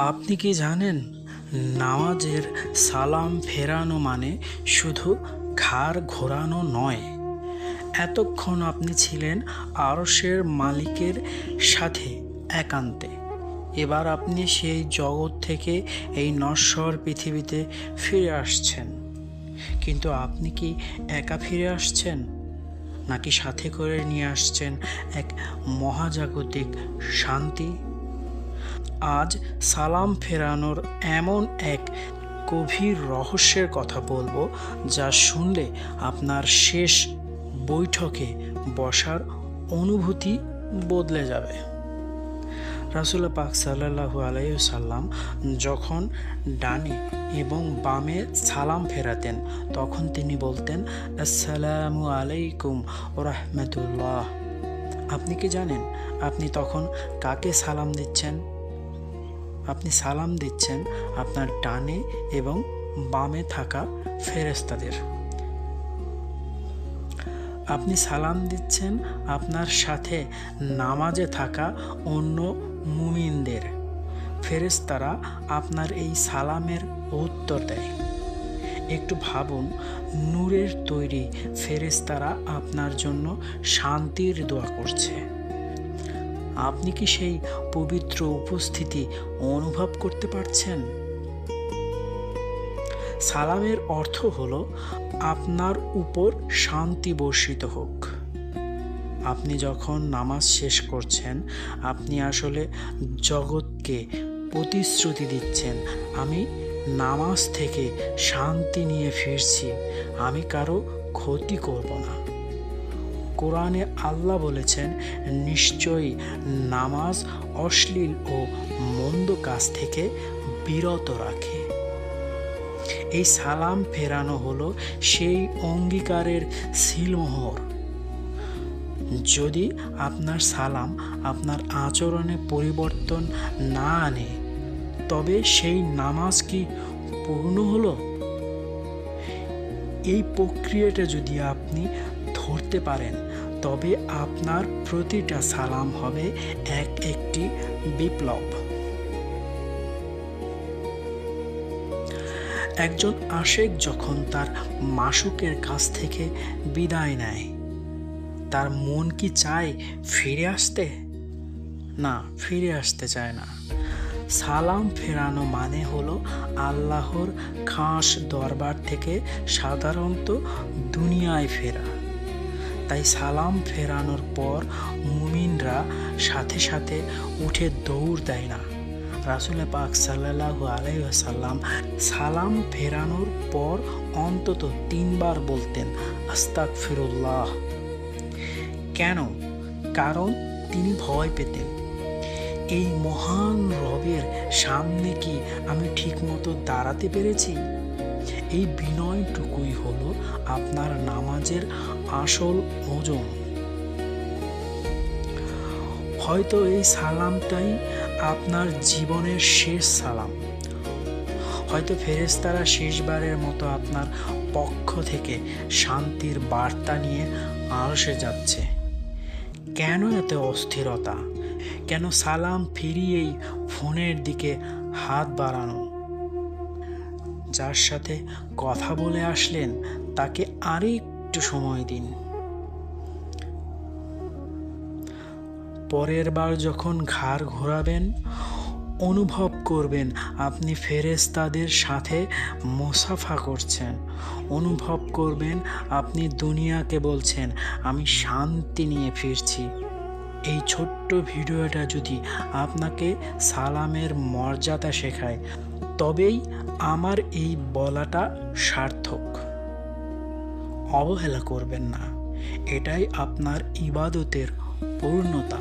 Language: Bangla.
আপনি কি জানেন, নামাজের সালাম ফেরানো মানে শুধু ঘাড় ঘোরানো নয়। এতক্ষণ আপনি ছিলেন আরশের মালিকের সাথে একান্তে। এবার আপনি সেই জগৎ থেকে এই নশ্বর পৃথিবীতে ফিরে আসছেন। কিন্তু আপনি কি একা ফিরে আসছেন, নাকি সাথে করে নিয়ে আসছেন এক মহাজাগতিক শান্তি? আজ সালাম ফেরানোর এমন এক গভীর রহস্যের কথা বলবো, যা শুনলে আপনার শেষ বৈঠকে বসার অনুভূতি বদলে যাবে। রাসূল পাক সাল্লাল্লাহু আলাইহি ওয়াসাল্লাম যখন ডানে এবং বামে সালাম ফেরাতেন, তখন তিনি বলতেন, আসসালামু আলাইকুম ওয়া রাহমাতুল্লাহ। আপনি কি জানেন আপনি তখন কাকে সালাম দিচ্ছেন? আপনি সালাম দিচ্ছেন আপনার ডানে এবং বামে থাকা ফেরেশতাদের। আপনি সালাম দিচ্ছেন আপনার সাথে নামাজে থাকা অন্য মুমিনদের। ফেরেশতারা আপনার এই সালামের উত্তর দেয়। একটু ভাবুন, নূরের তৈরি ফেরেশতারা আপনার জন্য শান্তির দোয়া করছে। আপনি কি সেই পবিত্র উপস্থিতি অনুভব করতে পারছেন? সালামের অর্থ হলো আপনার উপর শান্তি বর্ষিত হোক। আপনি যখন নামাজ শেষ করছেন, আপনি আসলে জগৎকে প্রতিশ্রুতি দিচ্ছেন, আমি নামাজ থেকে শান্তি নিয়ে ফিরছি, আমি কারো ক্ষতি করব না। কোরআনে আল্লাহ বলেছেন, নিশ্চয়ই নামাজ অশ্লীল ও মন্দ কাজ থেকে বিরত রাখে। এই সালাম ফেরানো হলো সেই অঙ্গীকারের সিলমোহর। যদি আপনার সালাম আপনার আচরণে পরিবর্তন না আনে, তবে সেই নামাজ কি পূর্ণ হলো? এই প্রক্রিয়াটা যদি আপনি ধরতে পারেন, তবে আপনার প্রতিটা সালাম হবে একটি বিপ্লব। একজন আশেক যখন তার মাশুকের কাছ থেকে বিদায় নেয়, তার মন কি চায় ফিরে আসতে? না, ফিরে আসতে চায় না। সালাম ফেরানো মানে হলো আল্লাহর খাস দরবার থেকে সাধারণত দুনিয়ায় ফেরা। তাই সালাম ফেরানোর পর মুমিনরা সাথে সাথে উঠে দৌড় দেয় না। রাসূল পাক সাল্লাল্লাহু আলাইহি ওয়াসাল্লাম সালাম ফেরানোর পর অন্তত 3 বার বলতেন, আস্তাগফিরুল্লাহ। কেন? কারণ তিনি ভয় পেতেন, এই মহান রবের সামনে কি আমি ঠিকমতো দাঁড়াতে পেরেছি? এই বিনয়টুকুই হলো আপনার নামাজের আসল ওজন। হয়তো এই সালামটাই আপনার জীবনের শেষ সালাম। হয়তো ফেরেশতারা শেষবারের মতো আপনার পক্ষ থেকে শান্তির বার্তা নিয়ে আরশে যাচ্ছে। কেন এত অস্থিরতা? কেন সালাম ফিরিয়েই ফোনের দিকে হাত বাড়ানো? যার সাথে কথা বলে আসলেন, তাকে আরেকটু সময় দিন। পরের বার যখন ঘাড় ঘোরাবেন, অনুভব করবেন আপনি ফেরেশতাদের সাথে মুসাফা করছেন। অনুভব করবেন আপনি দুনিয়াকে বলছেন, আমি শান্তি নিয়ে ফিরছি। এই ছোট্ট ভিডিওটা যদি আপনাকে সালামের মর্যাদা শেখায়, তবেই আমার এই বলাটা সার্থক। অবহেলা করবেন না, এটাই আপনার ইবাদতের পূর্ণতা।